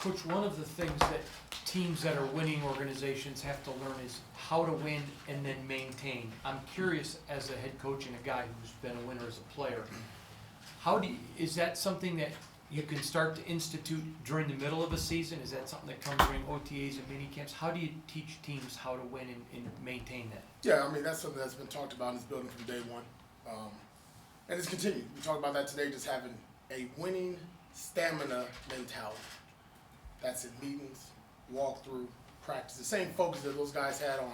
Coach, one of the things that teams that are winning organizations have to learn is how to win and then maintain. I'm curious, as a head coach and a guy who's been a winner as a player, is that something that you can start to institute during the middle of a season? Is that something that comes during OTAs and mini camps? How do you teach teams how to win and maintain that? Yeah, I mean, that's something that's been talked about in this building from day one. And it's continued. We talked about that today, just having a winning stamina mentality. That's in meetings, walkthrough, practice. The same focus that those guys had on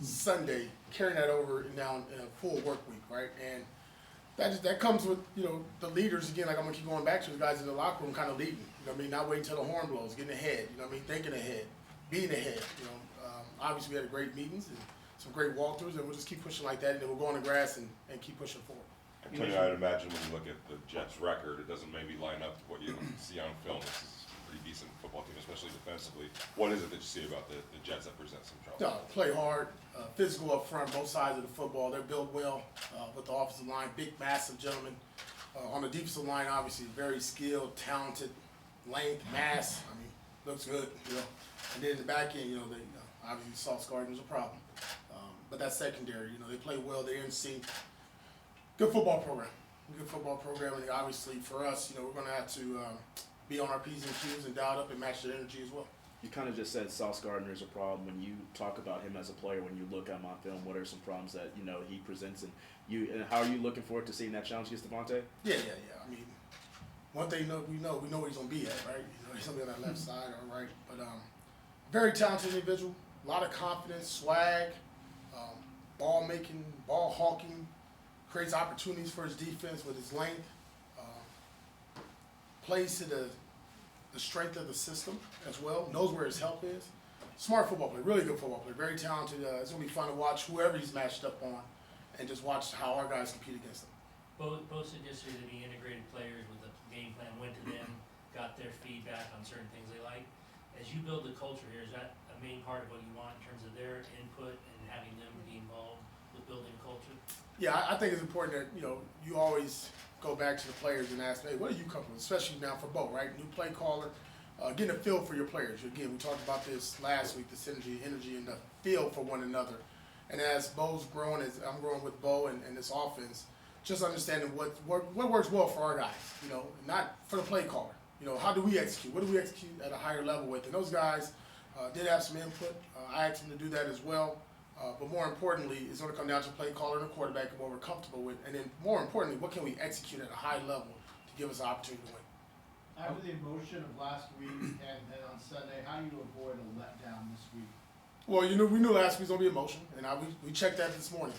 Sunday, carrying that over and down in a full work week, right? And that comes with, the leaders, again, like I'm going to keep going back to, the guys in the locker room kind of leading. You know what I mean? Not waiting until the horn blows, getting ahead, thinking ahead, being ahead. Obviously we had great meetings and some great walkthroughs, and we'll just keep pushing like that, and then we'll go on the grass and keep pushing forward. I tell you, I'd imagine when you look at the Jets' record, it doesn't maybe line up to what you see on film. This is a pretty decent football team, especially defensively. What is it that you see about the Jets that presents some trouble? No, play hard, physical up front, both sides of the football. They're built well with the offensive line, big, massive gentlemen. On the defensive line, obviously, very skilled, talented, length, mass. I mean, looks good, And then in the back end, they, obviously, Sauce Gardner's a problem. But that's secondary. They play well. They're in sync. Good football program. And obviously, for us, we're going to have to be on our P's and Q's and dial it up and match their energy as well. You kind of just said Sauce Gardner is a problem. When you talk about him as a player, when you look at him on film, what are some problems that he presents, and how are you looking forward to seeing that challenge against Devontae? Yeah. I mean, one thing we know where he's gonna be at, right? He's gonna be on that left side or right. But very talented individual, a lot of confidence, swag, ball making, ball hawking, creates opportunities for his defense with his length, plays to the strength of the system as well, knows where his help is. Smart football player, really good football player, very talented. It's going to be fun to watch whoever he's matched up on and just watch how our guys compete against him. Both suggested to be integrated players with a game plan, went to them, got their feedback on certain things they like. As you build the culture here, is that a main part of what you want in terms of their input and having them be involved with building culture? Yeah, I think it's important that, you always go back to the players and ask, hey, what are you comfortable with? Especially now for Bo, right? New play caller, getting a feel for your players. Again, we talked about this last week, the synergy, energy, and the feel for one another. And as Bo's growing, as I'm growing with Bo and this offense, just understanding what works well for our guys, not for the play caller. How do we execute? What do we execute at a higher level with? And those guys did have some input. I asked them to do that as well. But more importantly, it's going to come down to play caller and a quarterback and what we're comfortable with. And then more importantly, what can we execute at a high level to give us an opportunity to win? After the emotion of last week and then on Sunday, how do you avoid a letdown this week? Well, we knew last week was going to be emotion, and we checked that this morning.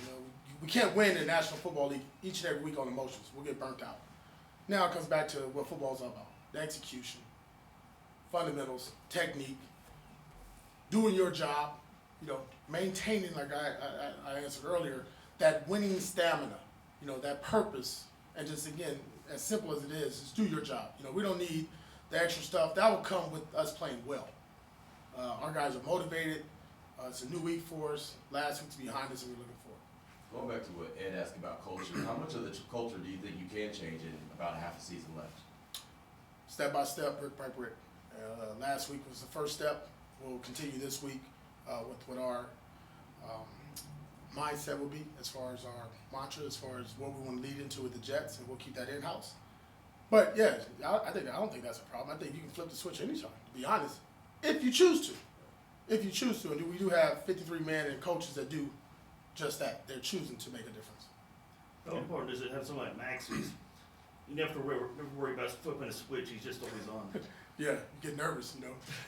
We can't win the National Football League each and every week on emotions. We'll get burnt out. Now it comes back to what football's all about: the execution, fundamentals, technique, doing your job. Maintaining, like I answered earlier, that winning stamina, that purpose, and just, again, as simple as it is do your job. We don't need the extra stuff. That will come with us playing well. Our guys are motivated. It's a new week for us. Last week's behind us, and we're looking forward. Going back to what Ed asked about culture, how much of the culture do you think you can change in about half a season left? Step by step, brick by brick. Last week was the first step. We'll continue this week with what our mindset will be as far as our mantra, as far as what we want to lead into with the Jets, and we'll keep that in-house. But yeah, I don't think that's a problem. I think you can flip the switch anytime, to be honest, if you choose to. If you choose to, and we do have 53 men and coaches that do just that. They're choosing to make a difference. How important is it to have somebody like Max who's you never worry about flipping a switch, he's just always on. Yeah, you get nervous,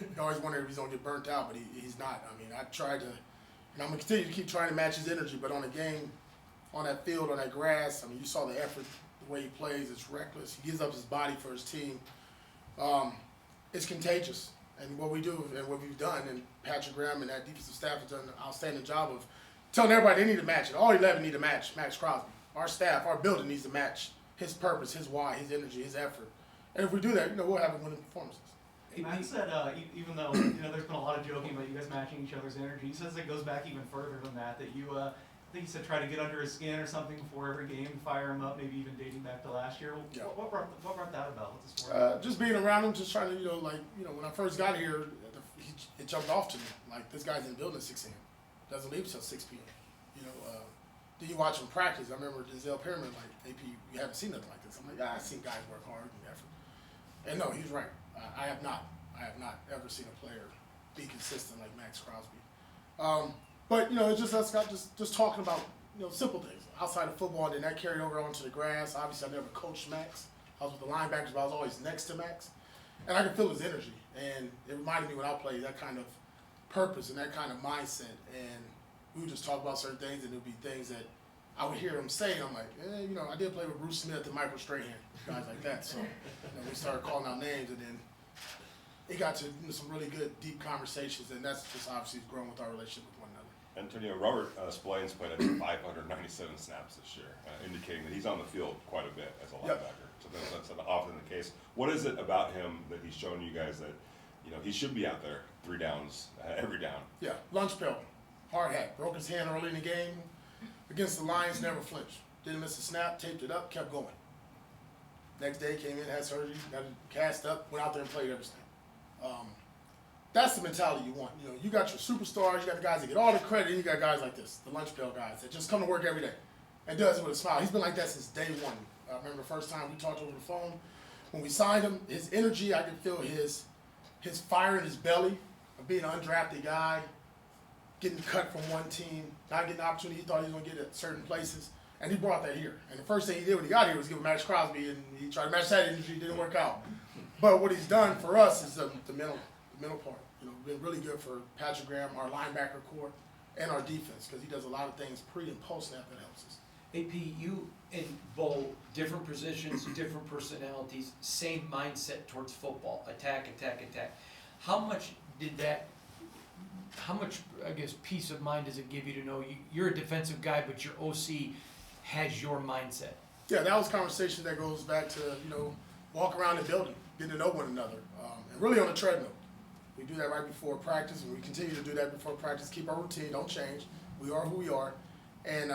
You always wonder if he's going to get burnt out, but he's not. I mean, I tried to, and I'm going to continue to keep trying to match his energy, but on the game, on that field, on that grass, I mean, you saw the effort, the way he plays. It's reckless. He gives up his body for his team. It's contagious. And what we do and what we've done, and Patrick Graham and that defensive staff has done an outstanding job of telling everybody they need to match it. All 11 need to match Max Crosby. Our staff, our building needs to match his purpose, his why, his energy, his effort. And if we do that, we'll have winning performances. Max said, even though there's been a lot of joking about you guys matching each other's energy, he says it goes back even further than that. That you think you said try to get under his skin or something before every game, fire him up, maybe even dating back to last year. Yeah. What brought that about? What's the story? Just being around him, just trying to, when I first got here, it jumped off to me. Like, this guy's in the building at 6 a.m. Doesn't leave till 6 p.m. Then you watch him practice. I remember Denzel Perryman, like, AP, you haven't seen nothing like this. I'm like, I've seen guys work hard and effort. And no, he's right. I have not ever seen a player be consistent like Max Crosby. But, it's just us just talking about, simple things outside of football, and then that carried over onto the grass. Obviously, I never coached Max. I was with the linebackers, but I was always next to Max. And I could feel his energy. And it reminded me when I played, that kind of purpose and that kind of mindset. And we would just talk about certain things, and there would be things that I would hear him say, and I'm like, I did play with Bruce Smith and Michael Strahan, guys like that. So we started calling out names, and then it got to some really good, deep conversations, and that's just obviously grown with our relationship with one another. Antonio, Robert Spillane's played, I think, 597 snaps this year, indicating that he's on the field quite a bit as a linebacker. So that's often the case. What is it about him that he's shown you guys that, he should be out there 3 downs, every down? Yeah, lunch pill, hard hat, broke his hand early in the game. Against the Lions, never flinched. Didn't miss a snap, taped it up, kept going. Next day, came in, had surgery, got it cast up, went out there and played every snap. That's the mentality you want. You got your superstars, you got the guys that get all the credit, and you got guys like this, the lunch pill guys that just come to work every day and does it with a smile. He's been like that since day one. I remember the first time we talked over the phone. When we signed him, his energy, I could feel his fire in his belly of being an undrafted guy, getting cut from one team, not getting the opportunity he thought he was going to get at certain places, and he brought that here. And the first thing he did when he got here was give Max Crosby, and he tried to match that energy, didn't work out. But what he's done for us is the mental part. Been really good for Patrick Graham, our linebacker core, and our defense, because he does a lot of things pre and post snap that helps us. AP, you and Bo, different positions, different personalities, same mindset towards football, attack. How much, I guess, peace of mind does it give you to know you're a defensive guy, but your OC has your mindset? Yeah, that was a conversation that goes back to, walk around the building, getting to know one another, and really on the treadmill. We do that right before practice, and we continue to do that before practice. Keep our routine, don't change. We are who we are, and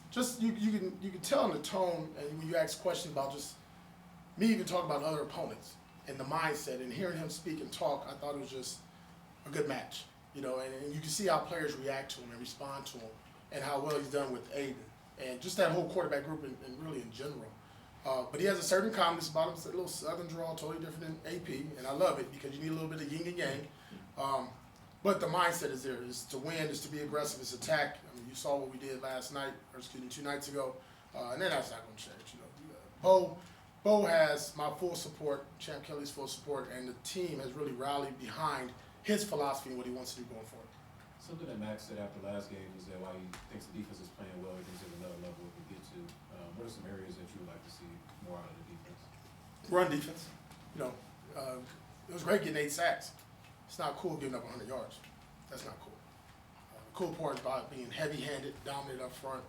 just you can tell in the tone, and when you ask questions about just me even talking about other opponents and the mindset, and hearing him speak and talk, I thought it was just a good match, and you can see how players react to him and respond to him, and how well he's done with Aiden, and just that whole quarterback group, and really in general. But he has a certain calmness about him. It's a little southern drawl, totally different than AP, and I love it because you need a little bit of yin and yang. But the mindset is there. It's to win, it's to be aggressive, it's attack. I mean, you saw what we did last night, or 2 nights ago, and then that's not going to change. Bo has my full support, Champ Kelly's full support, and the team has really rallied behind his philosophy and what he wants to do going forward. Something that Max said after last game was that while he thinks the defense is playing well, he thinks there's another level it can get to. What are some areas that you would like to see more out of the defense? Run defense. It was great getting 8 sacks. It's not cool giving up 100 yards. That's not cool. The cool part is about being heavy-handed, dominant up front,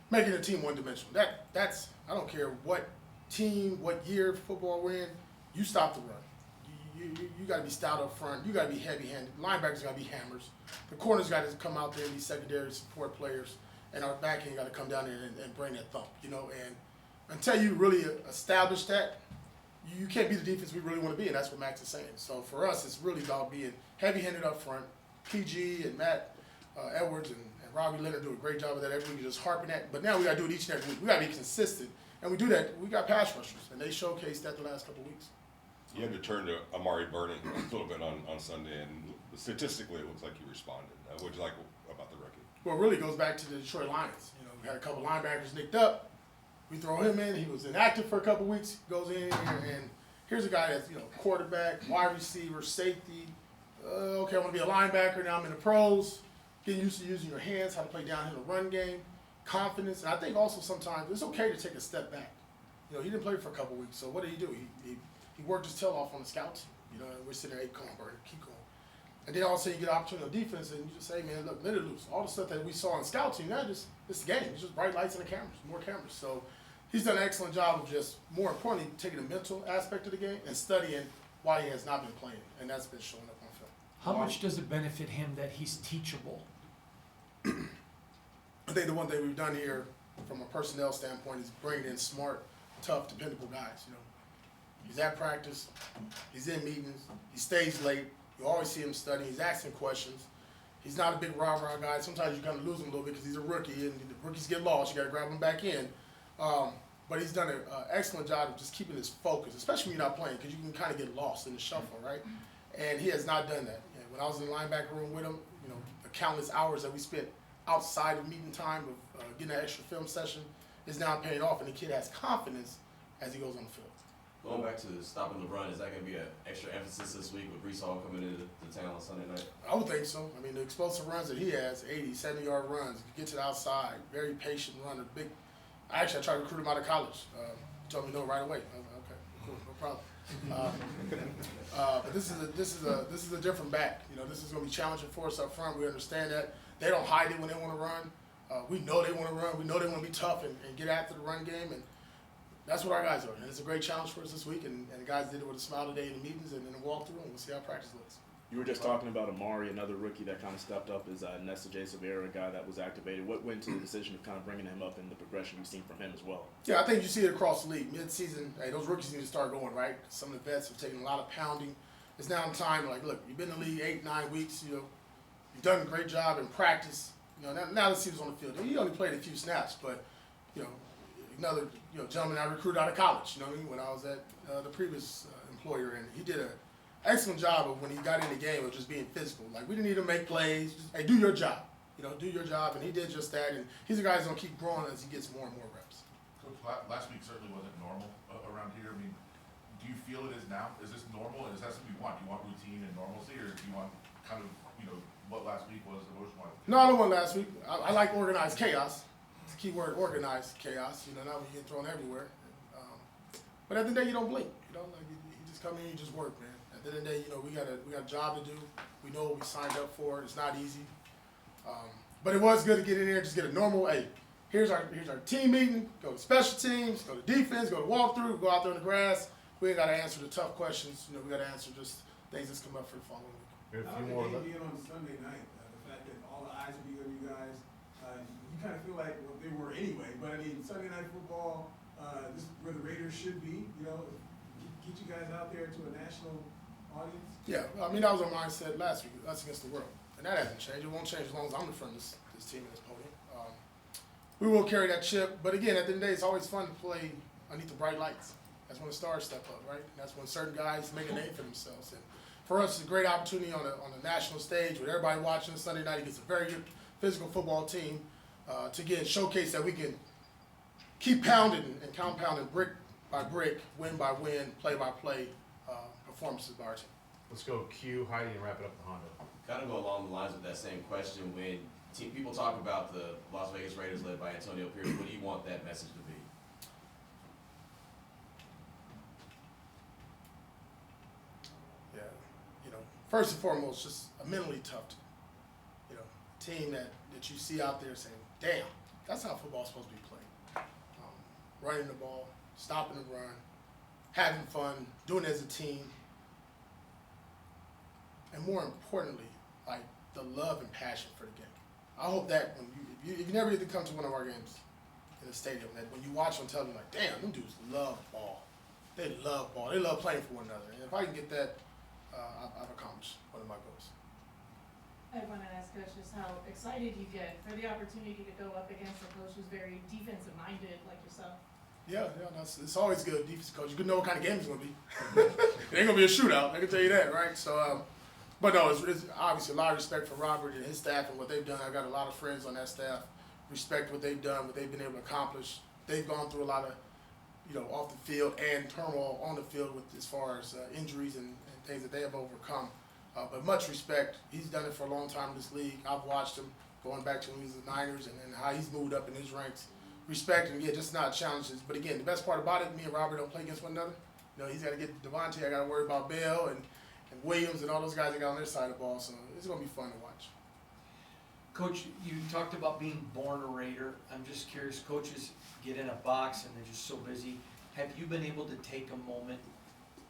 making the team one-dimensional. That's I don't care what team, what year football we're in, you stop the run. You got to be stout up front. You got to be heavy-handed. Linebackers got to be hammers. The corners got to come out there and be secondary support players, and our back end got to come down there and bring that thump. And until you really establish that, you can't be the defense we really want to be, and that's what Max is saying. So for us, it's really about being heavy-handed up front. PG and Matt Edwards and Robbie Leonard do a great job of that every week, just harping that. But now we got to do it each and every week. We got to be consistent, and we do that. We got pass rushers, and they showcased that the last couple of weeks. You had to turn to Amari Burney a little bit on Sunday, and statistically, it looks like you responded. What did you like about the rookie? Well, it really goes back to the Detroit Lions. We had a couple linebackers nicked up. We throw him in. He was inactive for a couple weeks. Goes in here, and here's a guy that's quarterback, wide receiver, safety. Okay, I want to be a linebacker. Now I'm in the pros. Getting used to using your hands, how to play downhill in the run game, confidence, and I think also sometimes it's okay to take a step back. He didn't play for a couple weeks, so what did he do? He worked his tail off on the scout team. And we're sitting there, keep going. And then all of a sudden you get an opportunity on defense, and you just say, man, look, let it loose. All the stuff that we saw on scout team, it's the game. It's just bright lights and the cameras, more cameras. So he's done an excellent job of just, more importantly, taking the mental aspect of the game and studying why he has not been playing, and that's been showing up on film. How much does it benefit him that he's teachable? I think the one thing we've done here from a personnel standpoint is bringing in smart, tough, dependable guys. You know, he's at practice, he's in meetings, he stays late. You always see him studying. He's asking questions. He's not a big rah-rah guy. Sometimes you kind of lose him a little bit because he's a rookie, and the rookies get lost. You got to grab him back in. But he's done an excellent job of just keeping his focus, especially when you're not playing, because you can kind of get lost in the shuffle, right? And he has not done that. And when I was in the linebacker room with him, you know, the countless hours that we spent outside of meeting time of getting that extra film session is now paying off, and the kid has confidence as he goes on the field. Going back to stopping the run, is that going to be an extra emphasis this week with Brees Hall coming into the town on Sunday night? I would think so. I mean, the explosive runs that he has, 80, 70-yard runs, get to the outside, very patient runner, big. I tried to recruit him out of college. He told me no right away. I was like, okay, cool, no problem. But this is a different back. You know, this is going to be challenging for us up front. We understand that. They don't hide it when they want to run. We know they want to run. We know they want to be tough and get after the run game. And that's what our guys are. And it's a great challenge for us this week. And the guys did it with a smile today in the meetings and in the walkthrough. And we'll see how practice looks. You were just talking about Amari, another rookie that kind of stepped up, is Nesta J. Severa, a guy that was activated. What went to the decision of kind of bringing him up in the progression you've seen from him as well? Yeah, I think you see it across the league. Mid-season, hey, those rookies need to start going, right? Some of the vets have taken a lot of pounding. It's now time, like, look, you've been in the league 8-9 weeks, you know, you've done a great job in practice. You know, now let's see who's on the field. He only played a few snaps, but, you know, another, you know, gentleman I recruited out of college, you know what I mean, when I was at the previous employer, and he did an excellent job of when he got in the game of just being physical. Like, we didn't need to make plays. Just, hey, do your job. You know, do your job, and he did just that, and he's a guy who's going to keep growing as he gets more and more reps. Coach, last week certainly wasn't normal around here. I mean, do you feel it is now? Is this normal? Is that something you want? Do you want routine and normalcy, or do you want kind of, you know, what last week was emotional? No, I don't want last week. I like organized chaos. It's the key word, organized chaos. You know, now we get thrown everywhere. But at the end of the day, you don't blink. You know, like you just come in and you just work, man. At the end of the day, you know, we got a job to do. We know what we signed up for. It's not easy. But it was good to get in there, just get a normal, hey, here's our team meeting, go to special teams, go to defense, go to walkthrough, go out there in the grass. We ain't got to answer the tough questions. You know, we got to answer just things that's come up for the following week. I like the game on Sunday night. The fact that all the eyes will be on you guys. You kind of feel like they were anyway. But I mean, Sunday night football, this is where the Raiders should be. You know, get you guys out there to a national audience. Yeah, I mean, that was our mindset last week. That's against the world. And that hasn't changed. It won't change as long as I'm in front of this team and this podium. We will carry that chip. But again, at the end of the day, it's always fun to play underneath the bright lights. That's when the stars step up, right? And that's when certain guys make a name for themselves. And for us, it's a great opportunity on a national stage with everybody watching Sunday night against a very good physical football team to again showcase that we can keep pounding and compounding brick by brick, win by win, play by play performances by our team. Let's go Q, Heidi, and wrap it up with Honda. Kind of go along the lines of that same question. When people talk about the Las Vegas Raiders led by Antonio Pierce, what do you want that message to be? Yeah, you know, first and foremost, just a mentally tough team. You know, team that you see out there saying, damn, that's how football's supposed to be played. Running the ball, stopping the run, having fun, doing it as a team. And more importantly, like the love and passion for the game. I hope that when if you never get to come to one of our games in the stadium, that when you watch on television, like, damn, them dudes love ball. They love ball. They love playing for one another. And if I can get that, I've accomplished one of my goals. I want to ask Coach just how excited you get for the opportunity to go up against a coach who's very defensive minded like yourself. Yeah, it's always good, defensive coach. You can know what kind of game it's going to be. It ain't going to be a shootout, I can tell you that, right? So, but no, it's obviously a lot of respect for Robert and his staff and what they've done. I've got a lot of friends on that staff. Respect what they've done, what they've been able to accomplish. They've gone through a lot of, you know, off the field and turmoil on the field with as far as injuries and things that they have overcome. But much respect. He's done it for a long time in this league. I've watched him going back to when he was the Niners and how he's moved up in his ranks. Respect him, yeah, just not challenges. But again, the best part about it, me and Robert don't play against one another. You know, he's got to get Devontae. I got to worry about Bell and Williams and all those guys that got on their side of the ball. So it's going to be fun to watch. Coach, you talked about being born a Raider. I'm just curious, coaches get in a box and they're just so busy. Have you been able to take a moment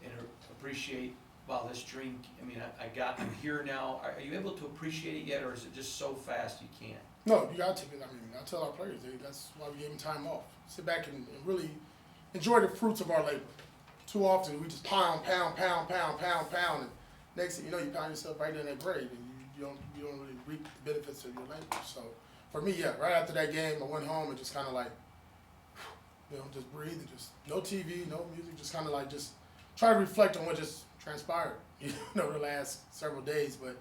and appreciate, wow, this dream, I mean, I'm here now. Are you able to appreciate it yet, or is it just so fast you can't? No, you gotta take it. I mean, I tell our players that's why we gave them time off. Sit back and really enjoy the fruits of our labor. Too often we just pound, and next thing you know, you pound yourself right in that grave, and you don't really reap the benefits of your labor. So for me, yeah, right after that game, I went home and just kind of like, just breathe and just no TV, no music, just kind of like just try to reflect on what just transpired, the last several days. But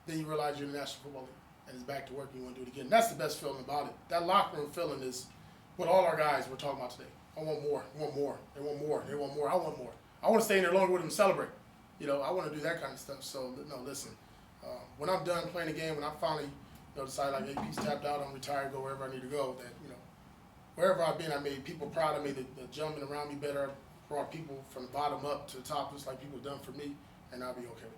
then you realize you're in the National Football League and it's back to work and you want to do it again. That's the best feeling about it. That locker room feeling is what all our guys were talking about today. I want more, they want more, I want more. I want to stay in there longer with them and celebrate. I want to do that kind of stuff. So, no, listen, when I'm done playing the game, when I finally, decide like, hey, peace tapped out, I'm retired, go wherever I need to go, that, wherever I've been, I made people proud of me, the gentlemen around me better, brought people from the bottom up to the top, just like people have done for me, and I'll be okay with that.